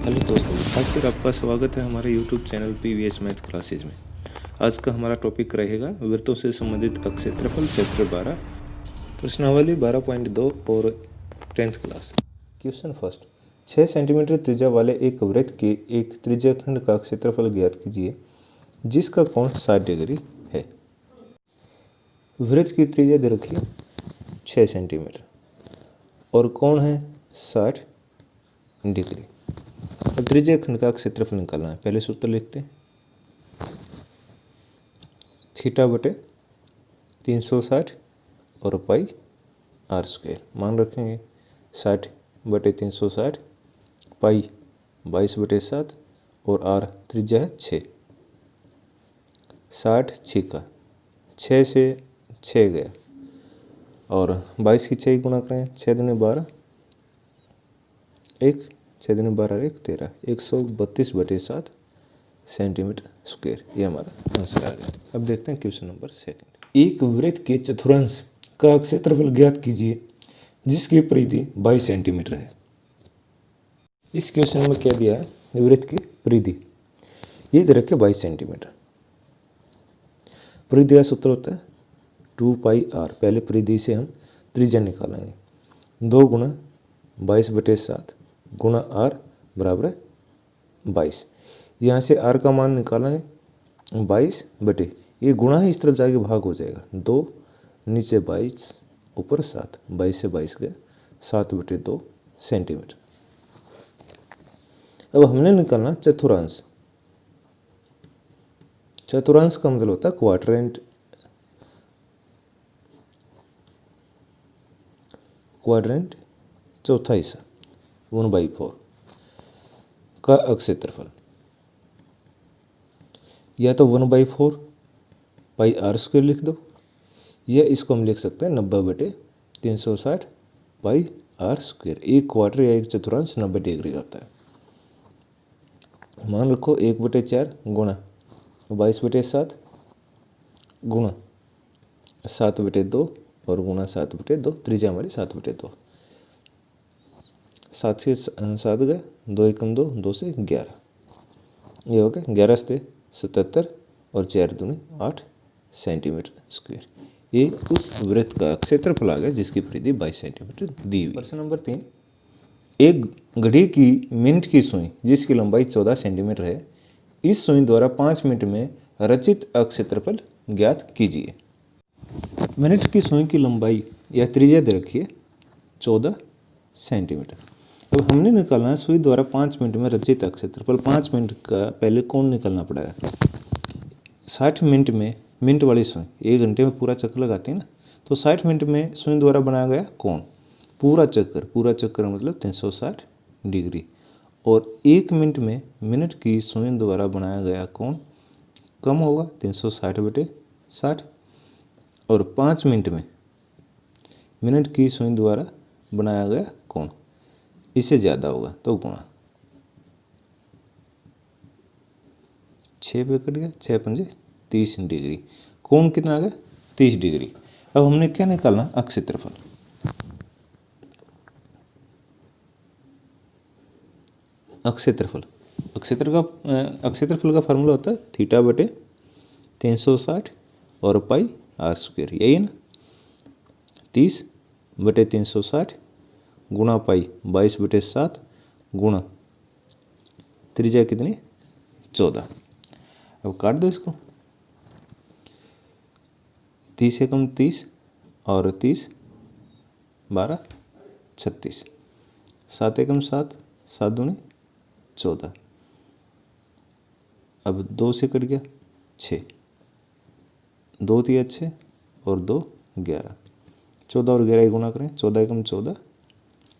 Hello दोस्तों, आज फिर आपका स्वागत है हमारे YouTube channel PVS math classes में। आज का हमारा टॉपिक रहेगा वृत्तों से संबंधित क्षेत्रफल चैप्टर 12 प्रश्नावली 12.2 और 10th class. Question first, 6 centimetre त्रिज्या वाले एक वृत्त के एक त्रिज्याखंड का क्षेत्रफल ज्ञात कीजिए जिसका कोण 60 डिग्री है। वृत्त की त्रिज्या दे रखी 6 सेंटीमीटर और कोण है 60 डिग्री। अब त्रिज्याखंड का क्षेत्रफल निकालना है। पहले सूत्र लिखते हैं, थीटा बटे 360 और पाई आर स्क्वायर। मान रखेंगे 60 बटे 360, पाई 22/7 और आर त्रिज्या है 6। 60 छिका 6 से 6 गया और 22 की 6 गुणा करें, 6 दूनी 12, 1 6 दूनी 12 1 13, 132/7 सेंटीमीटर स्क्वायर। ये हमारा आंसर आ गया। अब देखते हैं क्वेश्चन नंबर सेकंड। एक वृत्त के चतुर्थांश का क्षेत्रफल ज्ञात कीजिए जिसकी परिधि 22 सेंटीमीटर है। इस क्वेश्चन में क्या दिया है, वृत्त की परिधि ये दे रखे 22 सेंटीमीटर। परिधि का सूत्र होता है 2πr। पहले परिधि से हम त्रिज्या निकालेंगे, 2 गुणा 22/7 गुणा आर बराबर है 22। यहाँ से आर का मान निकाला है 22 बटे, ये गुणा ही इस तरफ जाके भाग हो जाएगा, 2 नीचे 22 ऊपर 7, 22 से 22 गए 7/2 सेंटीमीटर। अब हमने निकालना चतुर्थांश। चतुर्थांश का मतलब होता है क्वाड्रेंट। क्वाड्रेंट चौथा हिस्सा 1/4 का क्षेत्रफल, या तो 1/4 पाई आर स्क्वायर लिख दो, या इसको हम लिख सकते हैं 90/360 पाई आर स्क्वायर। एक क्वार्टर या एक चतुर्थांश 90 डिग्री होता है। मान रखो 1/4 गुणा 22/7 गुणा 7/2 और गुणा 7/2, त्रिज्या हमारी 7/2। 7 से 7 गए, 2 एकम 2, 2 से 11, ये हो गया 11 से 77 और 4 दूनी 8 सेंटीमीटर स्क्वायर। ये उस वृत्त का क्षेत्रफल आ गया जिसकी परिधि 22 सेंटीमीटर दी हुई। प्रश्न नंबर 3, एक घड़ी की मिनट की सुई जिसकी लंबाई 14 सेंटीमीटर है, इस सुई द्वारा 5 मिनट में रचित क्षेत्रफल ज्ञात कीजिए। मिनट की सुई की लंबाई या त्रिज्या दे रखी है 14 सेंटीमीटर। अब हमने निकालना है सुई द्वारा 5 मिनट में रचित क्षेत्रफल। 5 मिनट का पहले कोण निकालना पड़ेगा। 60 मिनट में मिनट वाली सुई 1 घंटे में पूरा चक्कर लगाती है ना, तो 60 मिनट में सुई द्वारा बनाया गया कोण पूरा चक्कर मतलब 360 डिग्री, और 1 मिनट में मिनट की सुई द्वारा बनाया गया कोण कम होगा 360/60, और 5 मिनट में मिनट की सुई द्वारा बनाया गया कोण इससे ज़्यादा होगा तो गुणा। 6 पे कट गया, 6 पंजे 30 डिग्री। कोण कितना आ गया 30 डिग्री। अब हमने क्या निकालना, क्षेत्रफल। क्षेत्रफल का फार्मूला होता है थीटा बटे 360 और पाई आर स्क्वायर, यही है ना। 30/360 गुणा पाई 22/7 गुणा त्रिज्या कितनी 14। अब काट दो इसको, 30 एकम 30 और 30 12 36, 7 एकम 7, 7 दूनी 14। अब 2 से कट गया 6, 2 3 6 और 2 11, 14 और 11 गुणा करें, 14 एकम 14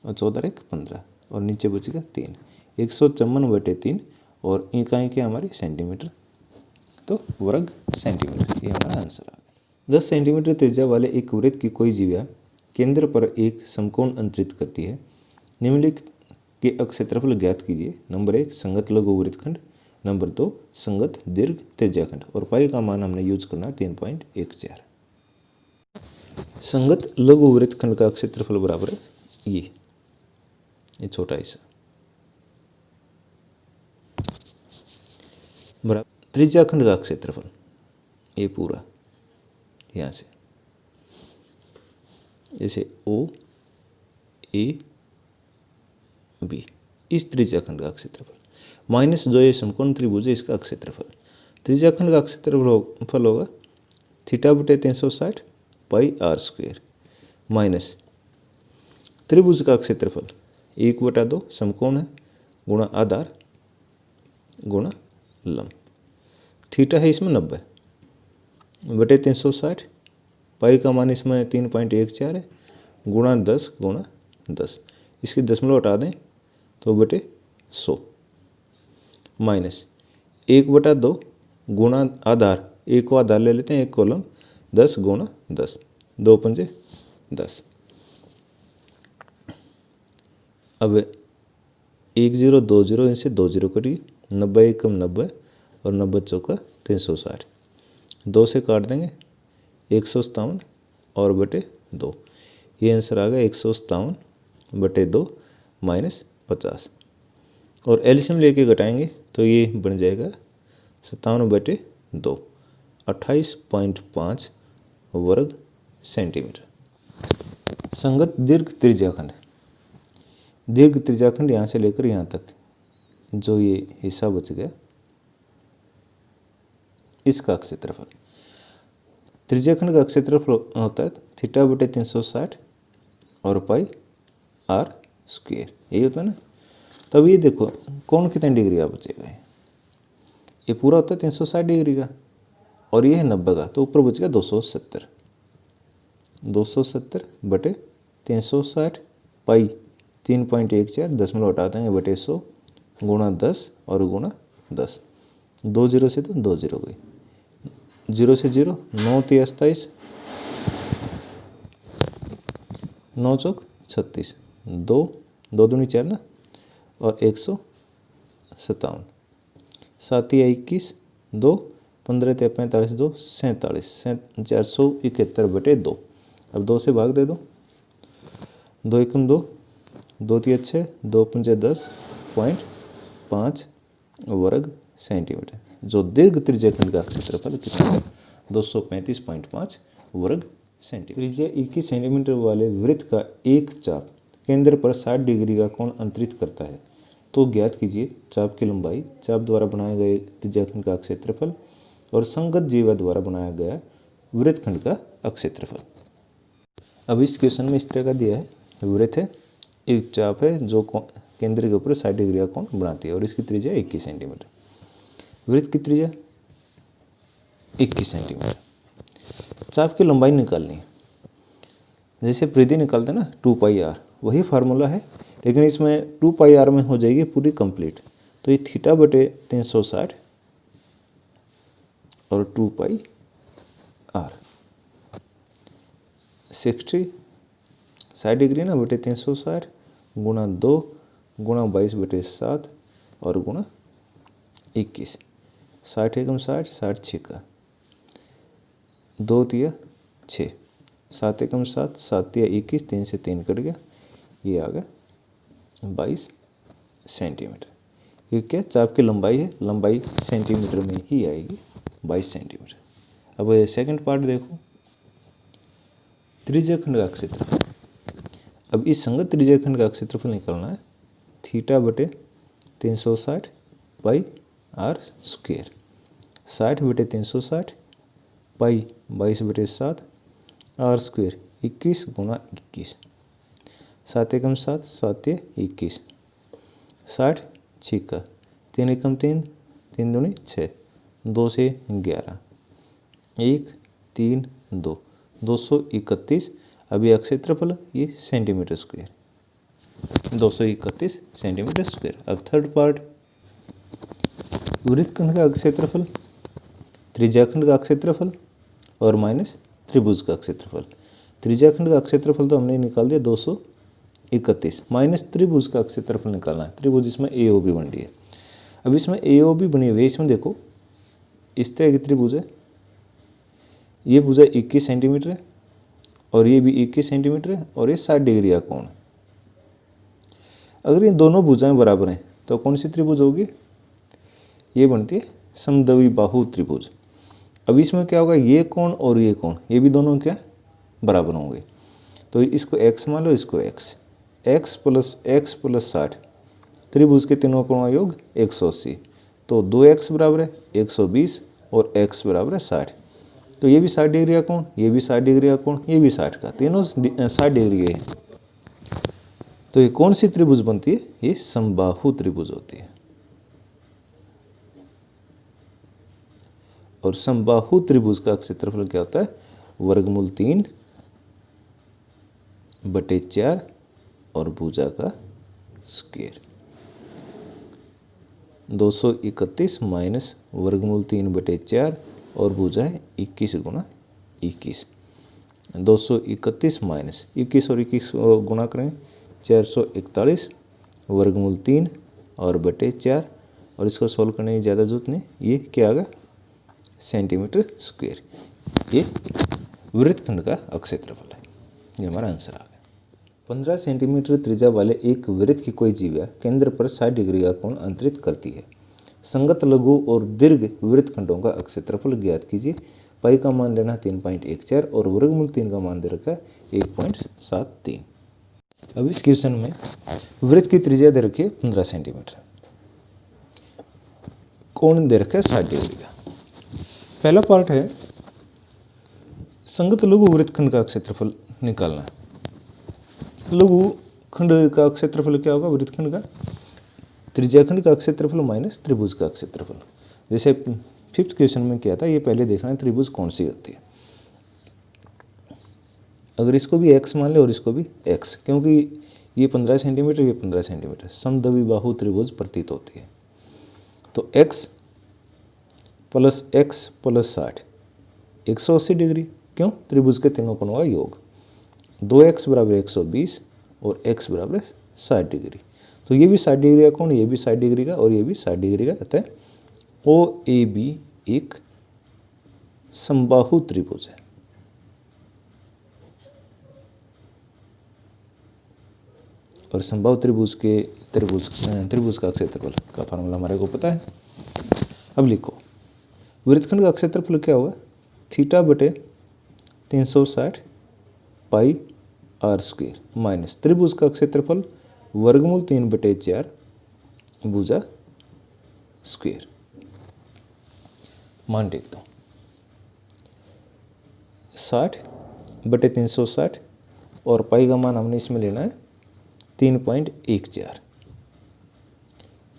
और 14 एक 15 और नीचे बचेगा 3, 154/3 और इकाई क्या हमारी सेंटीमीटर, तो वर्ग सेंटीमीटर। ये हमारा आंसर आ गया। 10 सेंटीमीटर त्रिज्या वाले एक वृत्त की कोई जीवा केंद्र पर एक समकोण अंतरित करती है। निम्नलिखित के क्षेत्रफल ज्ञात कीजिए। नंबर 1 संगत लघु वृत्तखंड, नंबर 2 संगत दीर्घ त्रिज्याखंड, और पाई का मान हमने यूज करना 3.14। संगत लघु वृत्तखंड का क्षेत्रफल बराबर है ये छोटा हिस्सा बराबर त्रिज्याखंड का क्षेत्रफल ये पूरा यहाँ से जैसे ओ ए बी, इस त्रिज्याखंड का क्षेत्रफल माइनस जो ये समकोण त्रिभुज है इसका क्षेत्रफल। त्रिज्याखंड का क्षेत्रफल होगा थीटा बटे 360 पाई आर स्क्वायर माइनस त्रिभुज का क्षेत्रफल 1/2 समकोण है गुणा आधार गुणा लंब। थीटा है इसमें 90 बटे 360, पाई का मान इसमें 3.14 है गुणा 10 इसकी दशमलव हटा दें तो बटे 100 माइनस 1/2 गुणा आधार, एक को आधार ले लेते हैं एक कॉलम 10 गुणा 10 2 पंजे 10। अब 1020 इनसे 20 कटिए 90 एकम 90 और 90 चौका 360 2 से काट देंगे 157 और बटे 2, ये आंसर आ गया 157 बटे 2 माइनस 50 और एलसीएम लेके घटाएंगे तो ये बन जाएगा 57 बटे 2 28.5 वर्ग सेंटीमीटर। संगत दीर्घ त्रिज्याखंड, दीर्घ त्रिज्याखंड यहाँ से लेकर यहाँ तक जो ये हिस्सा बच गया इसका क्षेत्रफल। त्रिज्याखंड का क्षेत्रफल होता है थीटा बटे 360 और पाई आर स्क्वायर, यही होता है ना। तब ये देखो कौन कितने डिग्री का बचेगा, ये पूरा होता है 360 डिग्री का और ये है 90 का, तो ऊपर बच गया 270 बटे 360 पाई 3.14 दशमलव हटा देंगे बटे 100 गुणा 10 और गुणा 10 2 0 से तो 2 0 गई 0 से 0 9 3 27 9 चौक 36 2 2 दूनी 4 ना और 157 7 या 21 2 15 3 45 2 47 471 बटे 2। अब 2 से भाग दे दो 2 एकम 2 2 3 6 2 पंजे 10.5 वर्ग सेंटीमीटर। जो दीर्घ त्रिज्याखंड का क्षेत्रफल कितना है 235.5 वर्ग सेंटीमीटर। त्रिज्या 21 सेंटीमीटर वाले वृत्त का एक चाप केंद्र पर 60 डिग्री का कोण अंतरित करता है, तो ज्ञात कीजिए चाप की लंबाई, चाप द्वारा बनाए गए त्रिज्याखंड का क्षेत्रफल और संगत जीवा द्वारा बनाया गया वृत्तखंड का क्षेत्रफल। अब इस क्वेश्चन में इस तरह का दिया है, वृत्त है, एक चाप है जो केंद्र के ऊपर 60 डिग्री का कोण बनाती है और इसकी त्रिज्या 21 सेंटीमीटर। वृत्त की त्रिज्या 21 सेंटीमीटर। चाप की लंबाई निकालनी है, जैसे परिधि निकालते हैं ना 2 पाई आर, वही फार्मूला है लेकिन इसमें 2 पाई आर में हो जाएगी पूरी कंप्लीट। तो ये थीटा बटे 360 और 2 पाई आर 60 डिग्री ना बटे 360 गुणा 2 गुणा 22 बटे 7 और गुणा 21 60 एकम 60 60 छिका 2 तिया 6 7 एकम 7 7 तिया 21 3 से 3 कट गया, ये आ गया 22 सेंटीमीटर। ये क्या चाप की लंबाई है, लंबाई सेंटीमीटर में ही आएगी 22 सेंटीमीटर। अब सेकंड पार्ट देखो, त्रिज्याखंड का क्षेत्रफल। अब इस संगत त्रिज्याखंड का क्षेत्रफल निकालना है थीटा बटे 360 पाई आर स्क्वायर 60 बटे 360 पाई 22 बटे 7 आर स्क्वायर 21 गुणा 21 7 एकम 7 7 21 60 छिका 3 एकम 3 3 दूनी 6 2 से 11 1 3 2 231। अभी क्षेत्रफल ये सेंटीमीटर स्क्वायर 231 सेंटीमीटर स्क्वायर। अब थर्ड पार्ट, वृत्तखंड का क्षेत्रफल, त्रिज्याखंड का क्षेत्रफल और माइनस त्रिभुज का क्षेत्रफल। त्रिज्याखंड का क्षेत्रफल तो हमने निकाल दिया 231, माइनस त्रिभुज का क्षेत्रफल निकालना है। त्रिभुज इसमें AOB बन रही है। अब इसमें AOB बनी हुई है, इसमें देखो इस तरह की त्रिभुज है, ये भुजा 21 सेंटीमीटर है और ये भी 21 सेंटीमीटर है और ये 60 डिग्री का कोण है। अगर ये दोनों भुजाएं बराबर हैं तो कौन सी त्रिभुज होगी, ये बनती है समद्विबाहु त्रिभुज। अब इसमें क्या होगा, ये कोण और ये कोण ये भी दोनों क्या बराबर होंगे। तो इसको x मान लो, इसको x प्लस 60 त्रिभुज के तीनों कोणों का योग 180। तो 2x बराबर है 120 और x बराबर है 60। तो ये भी 60 डिग्री का कोण, ये भी 60 डिग्री का कोण, ये भी 60 का, तीनों 60 डिग्री के हैं। तो ये कौन सी त्रिभुज बनती है, ये समबाहु त्रिभुज होती है। और समबाहु त्रिभुज का क्षेत्रफल क्या होता है, वर्गमूल 3/4 और भुजा का स्क्वायर। 231 माइनस वर्गमूल 3/4 और भुजा है 21 गुणा 21। 231 माइनस 21 और 21 गुणा करें 441 वर्गमूल 3 और बटे 4, और इसको सोल्व करने की ज़्यादा जरूरत नहीं। ये क्या आ गया, सेंटीमीटर स्क्वायर। ये वृत्तखंड का क्षेत्रफल है। ये हमारा आंसर आ गया। 15 सेंटीमीटर त्रिज्या वाले एक वृत्त की कोई जीवा केंद्र पर 60 डिग्री का कोण अंतरित करती है। संगत लघु और दीर्घ वृत्तखंडों का क्षेत्रफल ज्ञात कीजिए। पाई का मान लेना 3.14 और वर्गमूल 3 का मान दे रखा है 1.73। अब इस क्वेश्चन में वृत्त की त्रिज्या दे रखी है 15 सेंटीमीटर, कोण दे रखा है 60 डिग्री का। पहला पार्ट है संगत लघु वृत्तखंड का क्षेत्रफल निकालना है। लघु खंड का क्षेत्रफल क्या होगा, वृत्तखंड का त्रिज्याखंड का क्षेत्रफल माइनस त्रिभुज का क्षेत्रफल। जैसे 5th क्वेश्चन में किया था, ये पहले देखना है त्रिभुज कौन सी होती है। अगर इसको भी x मान ले और इसको भी x, क्योंकि ये 15 सेंटीमीटर ये 15 सेंटीमीटर, समद्विबाहु त्रिभुज प्रतीत होती है। तो x प्लस 60 180 डिग्री, क्यों, त्रिभुज के तीनों कोणों का योग। 2x बराबर 120 और x बराबर 60 डिग्री। तो ये भी 60 डिग्री का कोण, ये भी 60 डिग्री का और ये भी 60 डिग्री का, अतः OAB एक समबाहु त्रिभुज है। और समबाहु त्रिभुज के त्रिभुज का क्षेत्रफल का फार्मूला हमारे को पता है। अब लिखो वृत्तखंड का क्षेत्रफल क्या होगा, θ/360 पाई r स्क्वायर माइनस त्रिभुज का क्षेत्रफल वर्गमूल 3/4 भुजा स्क्वायर। मान देख दो 60/360 और पाई का मान हमने इसमें लेना है 3.14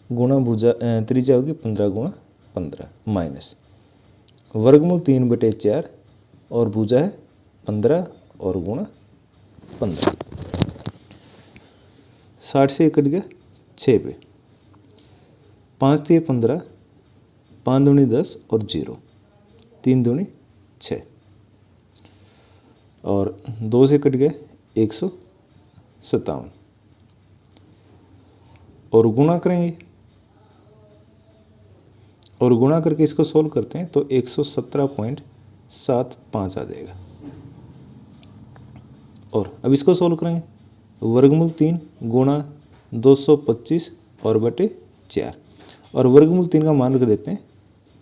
गुणा भुजा त्रिज्या होगी 15 गुणा 15 माइनस वर्गमूल 3/4 और भुजा है 15 और गुणा 15। 60 से कट गया 6 पे, 5 3 15, 5 दूनी 10 और 0, 3 दूनी 6 और 2 से कट गया 157 और गुणा करेंगे और गुणा करके इसको सोल्व करते हैं तो 117.75 आ जाएगा। और अब इसको सोल्व करेंगे, वर्गमूल 3 गुणा 225 और बटे 4 और वर्गमूल 3 का मान रख देते हैं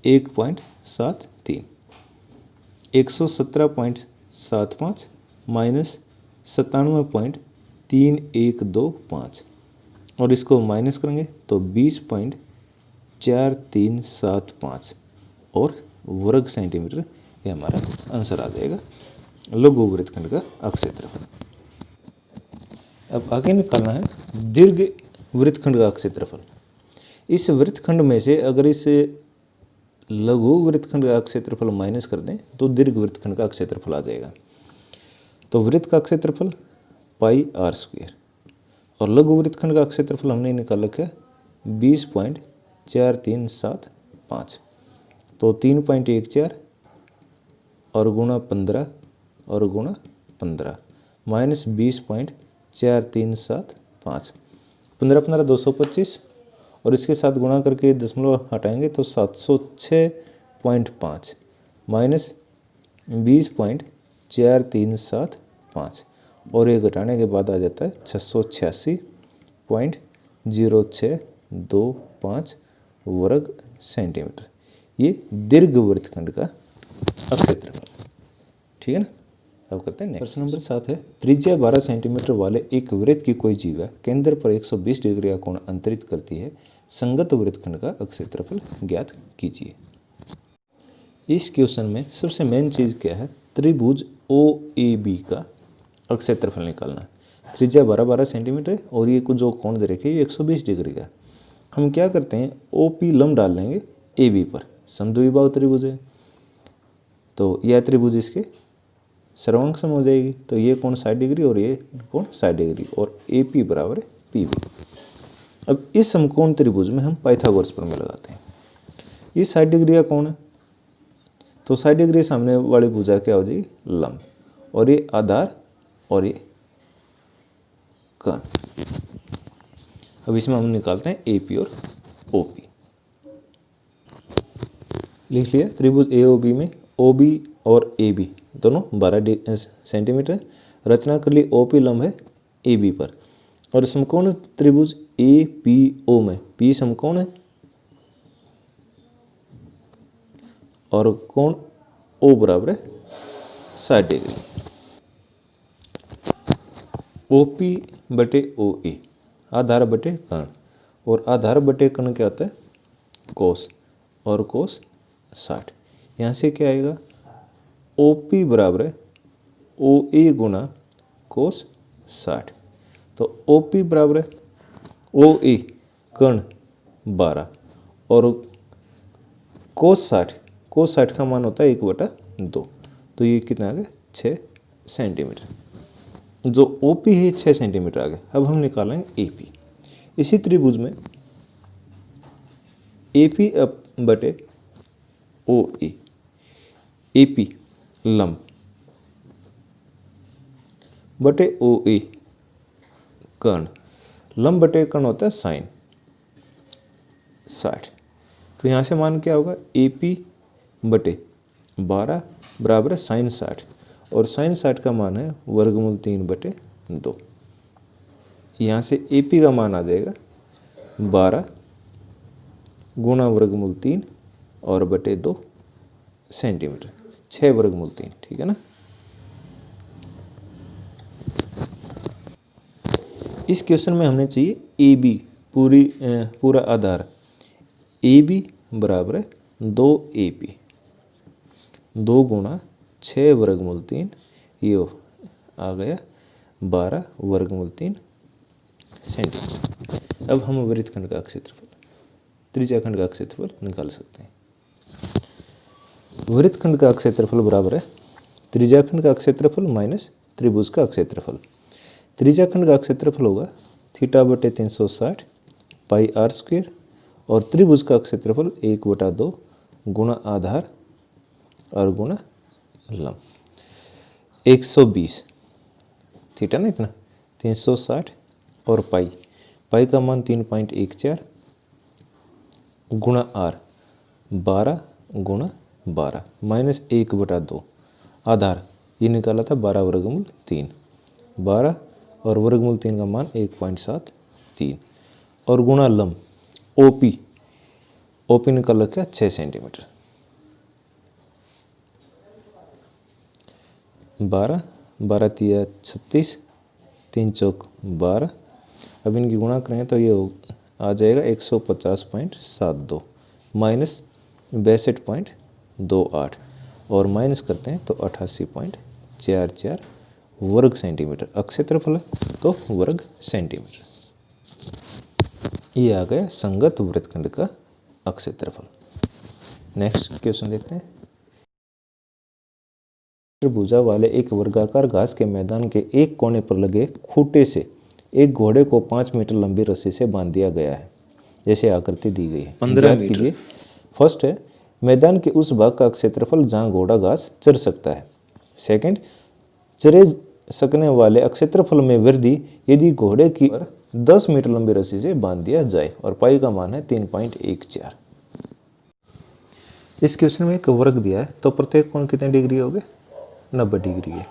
1.73, 117.75 माइनस 97.3125 और इसको माइनस करेंगे तो 20.4375 और वर्ग सेंटीमीटर, ये हमारा आंसर आ जाएगा लघु वृत्तखंड का क्षेत्रफल। अब आगे निकालना है दीर्घ वृत्तखंड का क्षेत्रफल। इस वृत्तखंड में से अगर इस लघु वृत्तखंड का क्षेत्रफल माइनस कर दें तो दीर्घ वृत्तखंड का क्षेत्रफल आ जाएगा। तो वृत्त का क्षेत्रफल पाई r स्क्वायर और लघु वृत्तखंड का क्षेत्रफल हमने निकाल रखा है 20.4375। तो 3.14 और गुणा 15 और गुणा 15 माइनस 20.4375, 15 15 225 और इसके साथ गुणा करके दशमलव हटाएंगे तो 706.5 माइनस 20.4375 और ये घटाने के बाद आ जाता है 686.0625 वर्ग सेंटीमीटर। ये दीर्घ वृत्तखंड का क्षेत्रफल। ठीक है ना। अब करते हैं प्रश्न नंबर 7 है, त्रिज्या 12 सेंटीमीटर वाले एक वृत्त की कोई जीवा केंद्र पर 120 डिग्री का कोण अंतरित करती है, संगत वृत्तखंड का क्षेत्रफल ज्ञात कीजिए। इस क्वेश्चन में सबसे मेन चीज क्या है, त्रिभुज OAB का क्षेत्रफल निकालना। त्रिज्या 12 सेंटीमीटर है और ये जो कोण दे रखे ये 120 डिग्री का। हम क्या करते हैं, OP लंब डाल लेंगे AB पर, समद्विबाहु त्रिभुज है तो यह त्रिभुज इसके सर्वांग सम हो जाएगी, तो ये कोण 60 डिग्री और ये कोण 60 डिग्री और AP बराबर है PB। अब इस समकोण त्रिभुज में हम पाइथागोरस प्रमेय लगाते हैं। ये 60 डिग्री का कोण है तो 60 डिग्री सामने वाली भुजा क्या हो जाएगी, लंब, और ये आधार और ये कर्ण। अब इसमें हम निकालते हैं AP और OP। लिख लिया, त्रिभुज AOB में OB और AB दोनों 12 सेंटीमीटर। रचना कर ली, OP लंब है AB पर, और समकोण त्रिभुज APO में P समकोण है और कोण O बराबर है 60 डिग्री। OP बटे OA आधार बटे कर्ण, और आधार बटे कर्ण क्या होता है, कोस, और कोस 60। यहाँ से क्या आएगा, OP बराबर है OA गुना कोस 60। तो OP बराबर है OA कर्ण 12 और कोस 60 का मान होता है 1/2, तो ये कितना आ गया 6 सेंटीमीटर। जो OP है 6 सेंटीमीटर आ गया। अब हम निकालेंगे AP। इसी त्रिभुज में AP बटे OA, AP लंब बटे OA कर्ण, लंब बटे कर्ण होता है साइन 60। तो यहाँ से मान क्या होगा, AP बटे 12 बराबर है साइन 60, और साइन 60 का मान है वर्गमूल 3/2। यहाँ से AP का मान आ जाएगा 12 गुना वर्गमूल 3 और बटे 2 सेंटीमीटर, 6 वर्गमूल 3। ठीक है ना। इस क्वेश्चन में हमने चाहिए AB पूरा आधार। AB बराबर है 2AP, 2 गुणा 6 वर्गमूल 3, ये आ गया 12 वर्गमूल 3 सेंटीमीटर। अब हम वृत्तखंड का क्षेत्रफल, त्रिज्याखंड का क्षेत्रफल निकाल सकते हैं। वृत्तखंड का क्षेत्रफल बराबर है त्रिज्याखंड का क्षेत्रफल माइनस त्रिभुज का क्षेत्रफल। त्रिज्याखंड का क्षेत्रफल होगा थीटा बटे 360 पाई r², और त्रिभुज का क्षेत्रफल 1/2 गुणा आधार और गुणा लंब। 120 थीटा ना इतना 360 और पाई का मान 3.14 गुणा r 12 गुणा 12 माइनस 1/2 आधार ये निकाला था 12 वर्गमूल 3, 12 और वर्गमूल 3 का मान 1.73 और गुणा लंब OP निकाल रखा 6 सेंटीमीटर। 12 तिया 36, 3 चौक 12। अब इनकी गुणा करें तो ये आ जाएगा 150.72 माइनस 62.28 और माइनस करते हैं तो 88.44 वर्ग सेंटीमीटर। क्षेत्रफल तो वर्ग सेंटीमीटर। ये आ गया संगत वृत्तखंड का क्षेत्रफल। नेक्स्ट क्वेश्चन देखते हैं। त्रिभुजा वाले एक वर्गाकार घास के मैदान के एक कोने पर लगे खूंटे से एक घोड़े को 5 मीटर लंबी रस्सी से बांध दिया गया है, जैसे आकृति दी गई है। 15 मीटर। फर्स्ट है, मैदान के उस भाग का क्षेत्रफल जहां घोड़ा घास चर सकता है। सेकंड, चरे सकने वाले क्षेत्रफल में वृद्धि यदि घोड़े की 10 मीटर लंबी रस्सी से बांध दिया जाए, और पाई का मान है 3.14। इस क्वेश्चन में एक वर्ग दिया है, तो प्रत्येक कोण कितने डिग्री हो गए, 90 डिग्री है।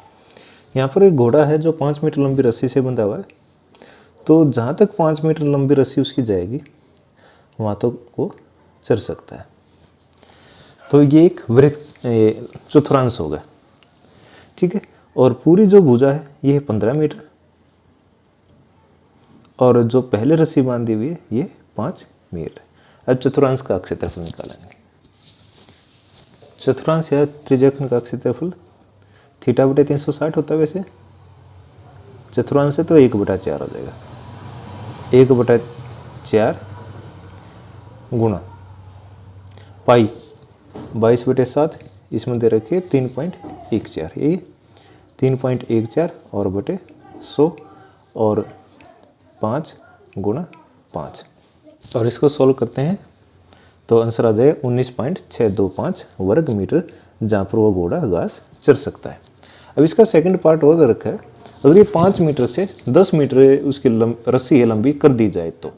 यहाँ पर एक घोड़ा है जो 5 मीटर लंबी रस्सी से बंधा हुआ है, तो जहाँ तक 5 मीटर लंबी रस्सी उसकी जाएगी वहाँ तक वो चल सकता है। तो ये एक वृत्त चतुर्थांश होगा, ठीक है। और पूरी जो भुजा है ये 15 मीटर, और जो पहले रस्सी बांधी हुई है ये 5 मीटर। अब चतुर्थांश का क्षेत्रफल निकालेंगे। चतुर्थांश या त्रिज्यखंड का क्षेत्रफल θ/360 होता है। वैसे चतुर्थांश से तो 1/4 हो जाएगा, 1/4 गुणा पाई 22/7, इसमें दे रखिए 3.14, ये 3.14 और बटे 100 और 5 गुणा 5, और इसको सोल्व करते हैं तो आंसर आ जाएगा 19.625 वर्ग मीटर, जहाँ पर वो घोड़ा घास चर सकता है। अब इसका सेकंड पार्ट और रखा है, अगर ये 5 मीटर से 10 मीटर उसकी रस्सी है लंबी कर दी जाए तो